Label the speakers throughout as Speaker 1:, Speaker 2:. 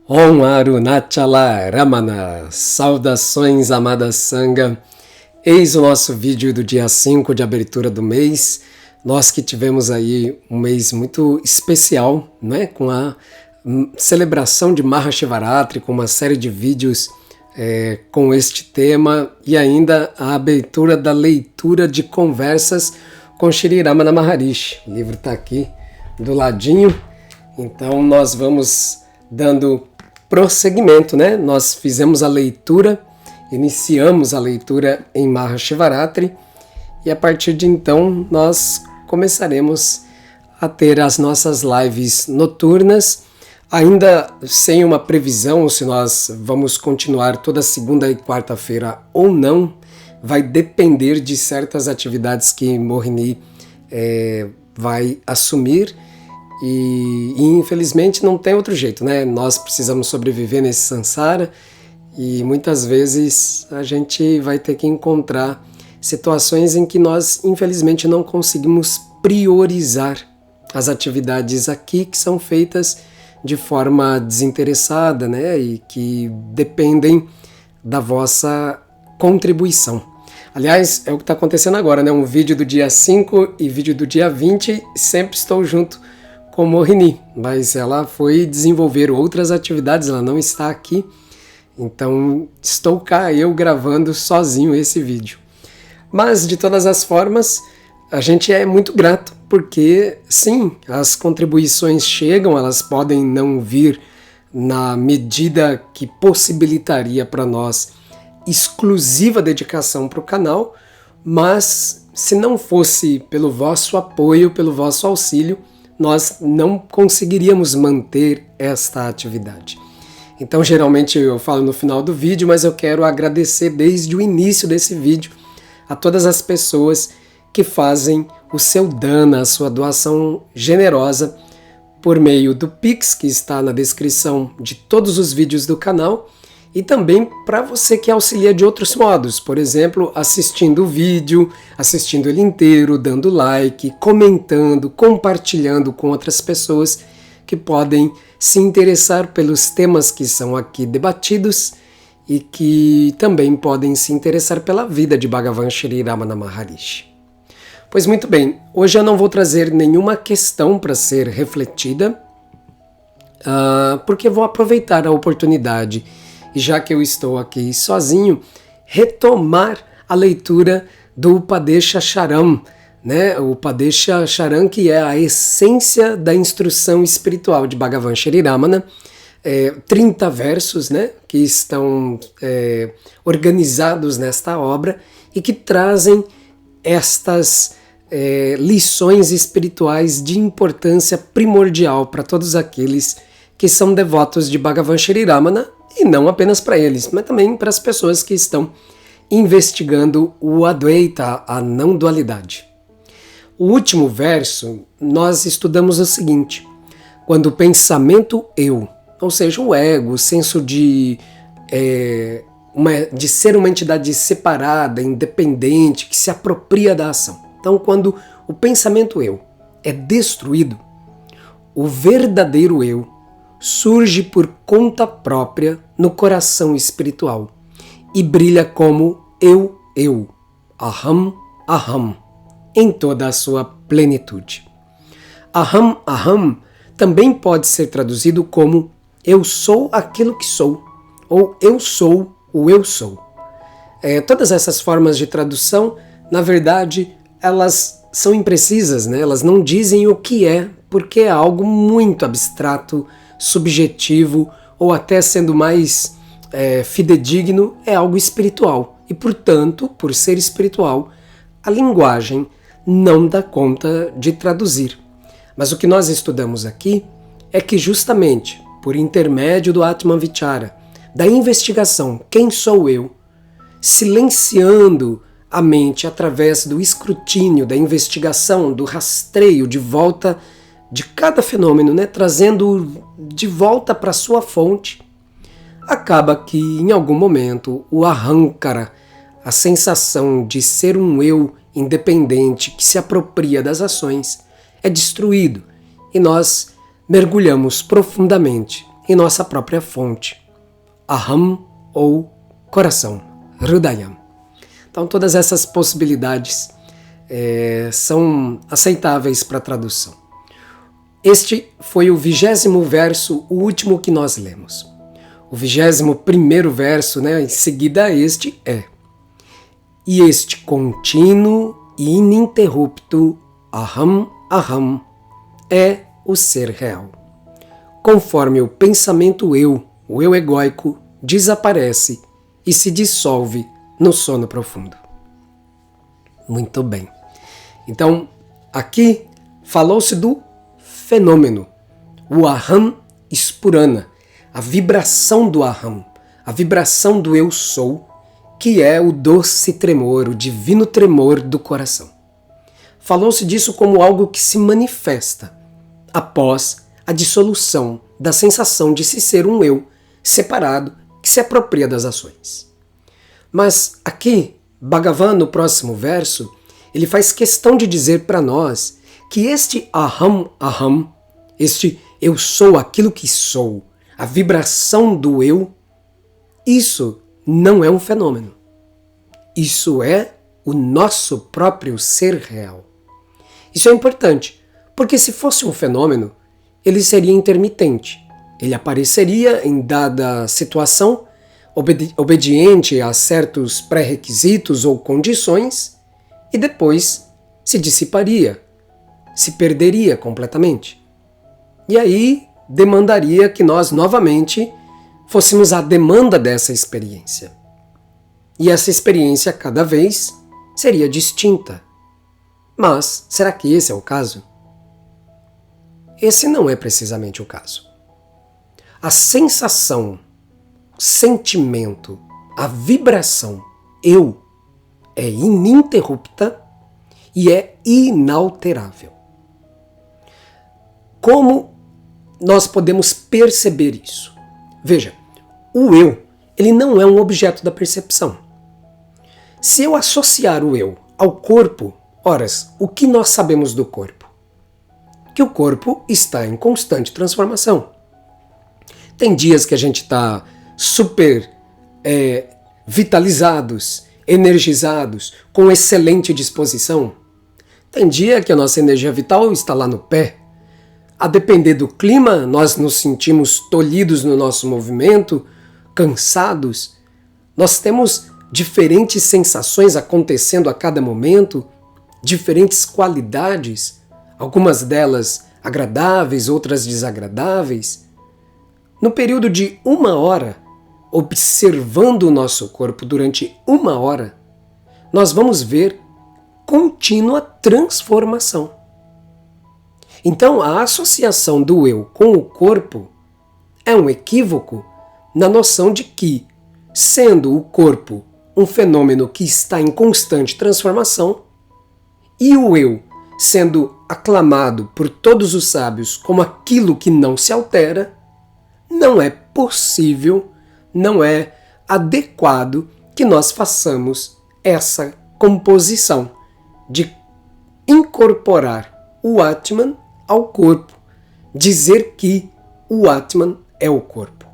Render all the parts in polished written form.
Speaker 1: Om Arunachala Ramana, saudações amada Sangha. Eis o nosso vídeo do dia 5 de abertura do mês. Nós que tivemos aí um mês muito especial, né? Com a celebração de Mahashivaratri, com uma série de vídeos com este tema e ainda a abertura da leitura de conversas com Shri Ramana Maharishi. O livro está aqui do ladinho, então nós vamos dando prosseguimento, né? Nós fizemos a leitura, iniciamos a leitura em Mahashivaratri e a partir de então nós começaremos a ter as nossas lives noturnas, ainda sem uma previsão se nós vamos continuar toda segunda e quarta-feira ou não, vai depender de certas atividades que Mohini vai assumir. E infelizmente não tem outro jeito, né? Nós precisamos sobreviver nesse samsara e muitas vezes a gente vai ter que encontrar situações em que nós infelizmente não conseguimos priorizar as atividades aqui que são feitas de forma desinteressada, né? E que dependem da vossa contribuição. Aliás, é o que está acontecendo agora, né? Um vídeo do dia 5 e vídeo do dia 20, sempre estou junto com Mohini, mas ela foi desenvolver outras atividades, ela não está aqui, então estou cá, eu gravando sozinho esse vídeo. Mas, de todas as formas, a gente é muito grato, porque, sim, as contribuições chegam, elas podem não vir na medida que possibilitaria para nós exclusiva dedicação para o canal, mas se não fosse pelo vosso apoio, pelo vosso auxílio, nós não conseguiríamos manter esta atividade. Então, geralmente eu falo no final do vídeo, mas eu quero agradecer desde o início desse vídeo a todas as pessoas que fazem o seu dana, a sua doação generosa por meio do Pix, que está na descrição de todos os vídeos do canal, e também para você que auxilia de outros modos, por exemplo, assistindo o vídeo, assistindo ele inteiro, dando like, comentando, compartilhando com outras pessoas que podem se interessar pelos temas que são aqui debatidos e que também podem se interessar pela vida de Bhagavan Shri Ramana Maharishi. Pois muito bem, hoje eu não vou trazer nenhuma questão para ser refletida, porque vou aproveitar a oportunidade, e já que eu estou aqui sozinho, retomar a leitura do Upadesha Charam, né? O Upadesha Charam, que é a essência da instrução espiritual de Bhagavan Shri Ramana, 30 versos, né? Que estão organizados nesta obra e que trazem estas lições espirituais de importância primordial para todos aqueles que são devotos de Bhagavan Shri Ramana, e não apenas para eles, mas também para as pessoas que estão investigando o Advaita, a não-dualidade. O último verso, nós estudamos o seguinte: quando o pensamento eu, ou seja, o ego, o senso de ser uma entidade separada, independente, que se apropria da ação. Então, quando o pensamento eu é destruído, o verdadeiro eu surge por conta própria no coração espiritual e brilha como eu, Aham, Aham, em toda a sua plenitude. Aham, Aham também pode ser traduzido como eu sou aquilo que sou, ou eu sou o eu sou. Todas essas formas de tradução, na verdade, elas são imprecisas, né? Elas não dizem o que é, porque é algo muito abstrato, subjetivo, ou até sendo mais fidedigno, é algo espiritual. E, portanto, por ser espiritual, a linguagem não dá conta de traduzir. Mas o que nós estudamos aqui é que justamente por intermédio do Atman Vichara, da investigação, quem sou eu, silenciando a mente através do escrutínio, da investigação, do rastreio de volta de cada fenômeno, né, trazendo de volta para sua fonte, acaba que em algum momento o ahankara, a sensação de ser um eu independente que se apropria das ações, é destruído e nós mergulhamos profundamente em nossa própria fonte, Aham ou coração, Hridayam. Então todas essas possibilidades são aceitáveis para a tradução. Este foi o 20º verso, o último que nós lemos. O 21º verso, em seguida este e este contínuo e ininterrupto Aham, Aham é o ser real. Conforme o pensamento o eu egóico, desaparece e se dissolve no sono profundo. Muito bem. Então, aqui falou-se do fenômeno, o Aham Spurana, a vibração do Aham, a vibração do eu sou, que é o doce tremor, o divino tremor do coração. Falou-se disso como algo que se manifesta após a dissolução da sensação de se ser um eu separado que se apropria das ações. Mas aqui, Bhagavan, no próximo verso, ele faz questão de dizer para nós que este Aham, Aham, este eu sou aquilo que sou, a vibração do eu, isso não é um fenômeno. Isso é o nosso próprio ser real. Isso é importante, porque se fosse um fenômeno, ele seria intermitente. Ele apareceria em dada situação, obediente a certos pré-requisitos ou condições, e depois se dissiparia, se perderia completamente. E aí demandaria que nós novamente fôssemos à demanda dessa experiência. E essa experiência cada vez seria distinta. Mas será que esse é o caso? Esse não é precisamente o caso. A sensação, sentimento, a vibração eu é ininterrupta e é inalterável. Como nós podemos perceber isso? Veja, o eu, ele não é um objeto da percepção. Se eu associar o eu ao corpo, ora, o que nós sabemos do corpo? Que o corpo está em constante transformação. Tem dias que a gente está super vitalizados, energizados, com excelente disposição. Tem dia que a nossa energia vital está lá no pé. A depender do clima, nós nos sentimos tolhidos no nosso movimento, cansados. Nós temos diferentes sensações acontecendo a cada momento, diferentes qualidades, algumas delas agradáveis, outras desagradáveis. No período de 1 hora, observando o nosso corpo durante 1 hora, nós vamos ver contínua transformação. Então, a associação do eu com o corpo é um equívoco na noção de que, sendo o corpo um fenômeno que está em constante transformação, e o eu sendo aclamado por todos os sábios como aquilo que não se altera, não é possível, não é adequado que nós façamos essa composição de incorporar o Atman ao corpo, dizer que o Atman é o corpo.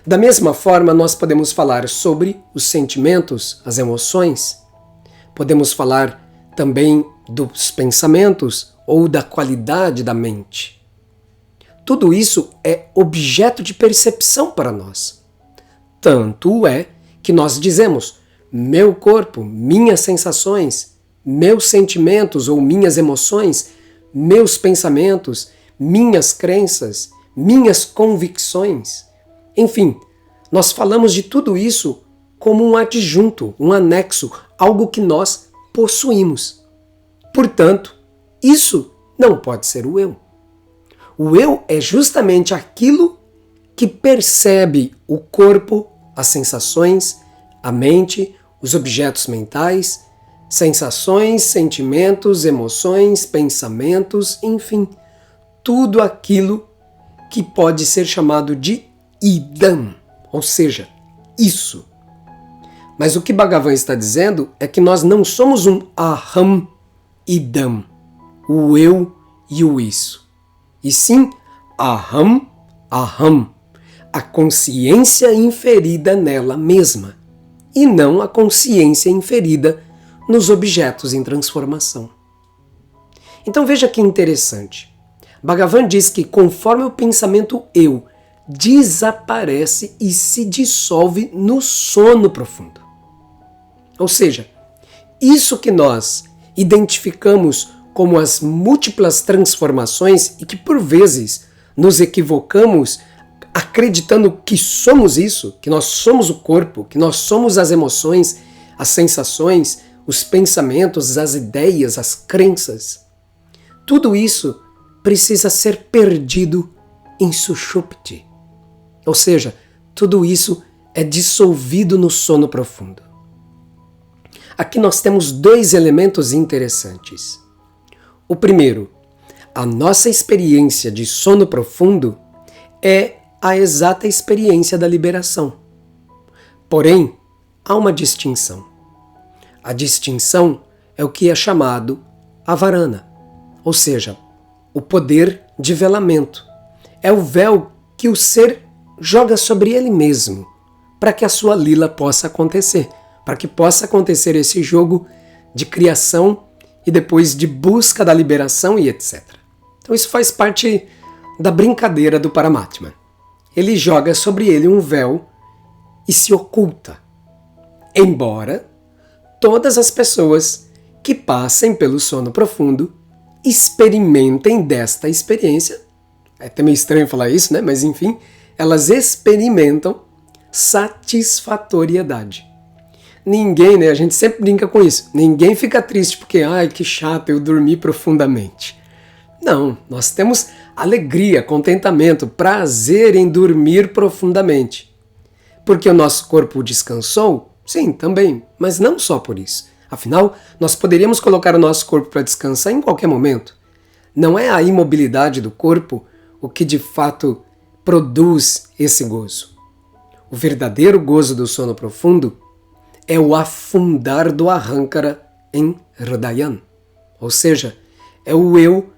Speaker 1: Da mesma forma, nós podemos falar sobre os sentimentos, as emoções, podemos falar também dos pensamentos ou da qualidade da mente. Tudo isso é objeto de percepção para nós. Tanto é que nós dizemos, meu corpo, minhas sensações, meus sentimentos ou minhas emoções, meus pensamentos, minhas crenças, minhas convicções. Enfim, nós falamos de tudo isso como um adjunto, um anexo, algo que nós possuímos. Portanto, isso não pode ser o eu. O eu é justamente aquilo que percebe o corpo, as sensações, a mente, os objetos mentais, sensações, sentimentos, emoções, pensamentos, enfim, tudo aquilo que pode ser chamado de idam, ou seja, isso. Mas o que Bhagavan está dizendo é que nós não somos um aham idam, o eu e o isso. E sim, aham, aham, a consciência inferida nela mesma, e não a consciência inferida nos objetos em transformação. Então veja que interessante. Bhagavan diz que conforme o pensamento eu desaparece e se dissolve no sono profundo. Ou seja, isso que nós identificamos como as múltiplas transformações e que por vezes nos equivocamos acreditando que somos isso, que nós somos o corpo, que nós somos as emoções, as sensações, os pensamentos, as ideias, as crenças. Tudo isso precisa ser perdido em Sushupti. Ou seja, tudo isso é dissolvido no sono profundo. Aqui nós temos dois elementos interessantes. O primeiro, a nossa experiência de sono profundo é a exata experiência da liberação. Porém, há uma distinção. A distinção é o que é chamado avarana, ou seja, o poder de velamento. É o véu que o ser joga sobre ele mesmo, para que a sua lila possa acontecer, para que possa acontecer esse jogo de criação e depois de busca da liberação e etc. Então isso faz parte da brincadeira do Paramatma. Ele joga sobre ele um véu e se oculta. Embora todas as pessoas que passem pelo sono profundo experimentem desta experiência, é até meio estranho falar isso, né? Mas enfim, elas experimentam satisfatoriedade. Ninguém, né? A gente sempre brinca com isso. Ninguém fica triste porque, ai, que chato, eu dormi profundamente. Não, nós temos alegria, contentamento, prazer em dormir profundamente. Porque o nosso corpo descansou? Sim, também, mas não só por isso. Afinal, nós poderíamos colocar o nosso corpo para descansar em qualquer momento. Não é a imobilidade do corpo o que de fato produz esse gozo. O verdadeiro gozo do sono profundo é o afundar do Ahankara em Hridayan. Ou seja, é o eu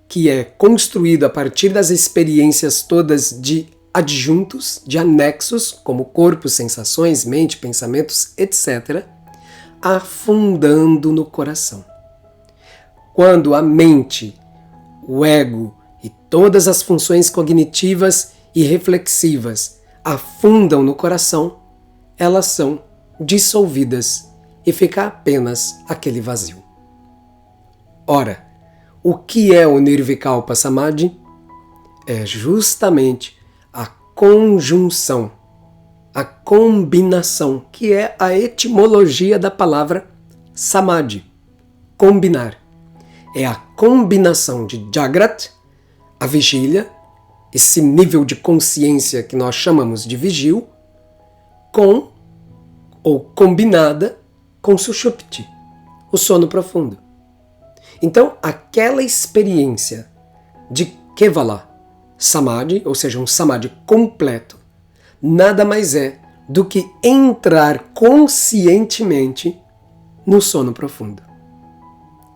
Speaker 1: que é construído a partir das experiências todas de adjuntos, de anexos, como corpo, sensações, mente, pensamentos, etc., afundando no coração. Quando a mente, o ego e todas as funções cognitivas e reflexivas afundam no coração, elas são dissolvidas e fica apenas aquele vazio. Ora, o que é o Nirvikalpa Samadhi? É justamente a conjunção, a combinação, que é a etimologia da palavra Samadhi, combinar. É a combinação de Jagrat, a vigília, esse nível de consciência que nós chamamos de vigil, com ou combinada com Sushupti, o sono profundo. Então, aquela experiência de Kevala Samadhi, ou seja, um Samadhi completo, nada mais é do que entrar conscientemente no sono profundo.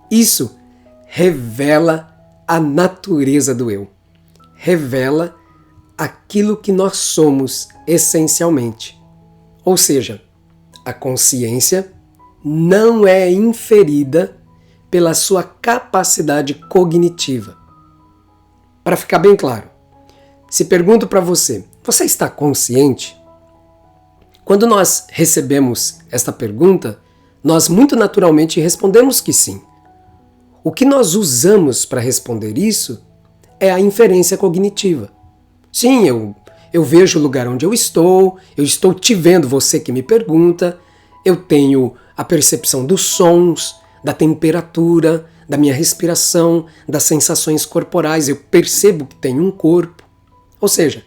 Speaker 1: Isso revela a natureza do eu, revela aquilo que nós somos essencialmente. Ou seja, a consciência não é inferida pela sua capacidade cognitiva. Para ficar bem claro, se pergunto para você, você está consciente? Quando nós recebemos esta pergunta, nós muito naturalmente respondemos que sim. O que nós usamos para responder isso é a inferência cognitiva. Sim, eu vejo o lugar onde eu estou te vendo, você que me pergunta, eu tenho a percepção dos sons, da temperatura, da minha respiração, das sensações corporais, eu percebo que tenho um corpo. Ou seja,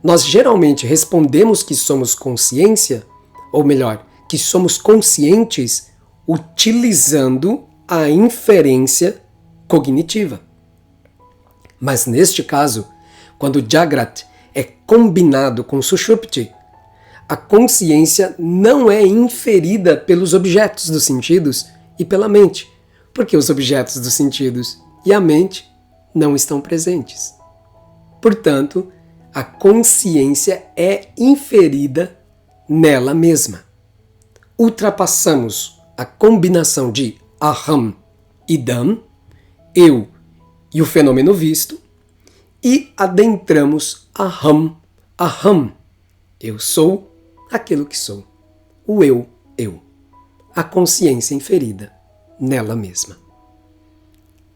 Speaker 1: nós geralmente respondemos que somos consciência, ou melhor, que somos conscientes utilizando a inferência cognitiva. Mas neste caso, quando Jagrat é combinado com Sushupti, a consciência não é inferida pelos objetos dos sentidos e pela mente, porque os objetos dos sentidos e a mente não estão presentes. Portanto, A consciência é inferida nela mesma. Ultrapassamos a combinação de aham e dam, eu e o fenômeno visto, e adentramos aham, aham, eu sou aquilo que sou, o eu, a consciência inferida nela mesma.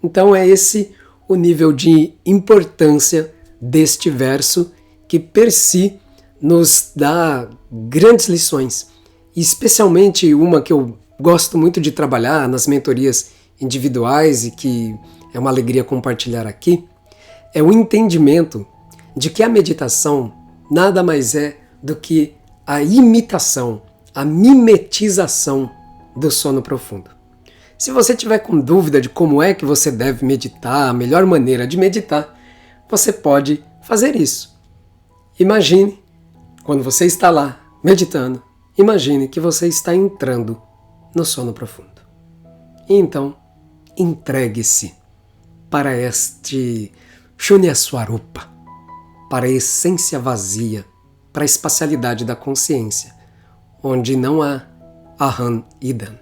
Speaker 1: Então é esse o nível de importância deste verso que per si nos dá grandes lições, e especialmente uma que eu gosto muito de trabalhar nas mentorias individuais e que é uma alegria compartilhar aqui, é o entendimento de que a meditação nada mais é do que a imitação, a mimetização do sono profundo. Se você tiver com dúvida de como é que você deve meditar, a melhor maneira de meditar, você pode fazer isso. Imagine, quando você está lá meditando, imagine que você está entrando no sono profundo. E então, entregue-se para este Shunyaswarupa, para a essência vazia, para a espacialidade da consciência, onde não há aham e dam,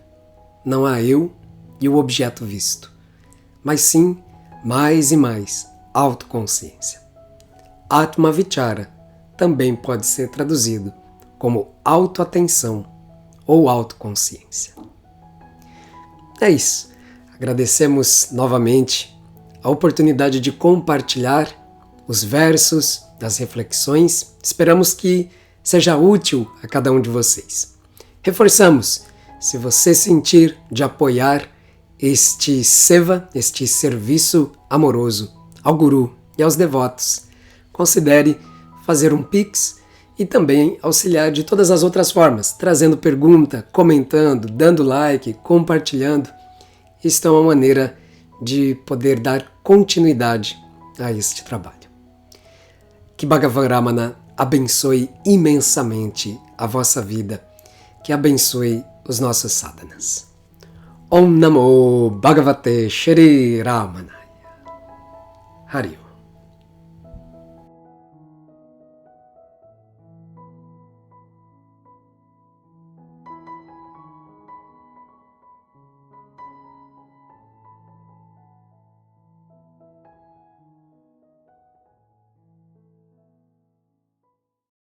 Speaker 1: não há eu e o objeto visto, mas sim, mais e mais, autoconsciência. Atma Vichara também pode ser traduzido como autoatenção ou autoconsciência. É isso. Agradecemos novamente a oportunidade de compartilhar os versos das reflexões. Esperamos que seja útil a cada um de vocês. Reforçamos, se você sentir de apoiar este seva, este serviço amoroso ao Guru e aos devotos, considere fazer um Pix e também auxiliar de todas as outras formas, trazendo pergunta, comentando, dando like, compartilhando. Isto é uma maneira de poder dar continuidade a este trabalho. Que Bhagavan Ramana abençoe imensamente a vossa vida, que abençoe os nossos sadhanas. Om Namo Bhagavate Shri Ramanaya. Hari Om.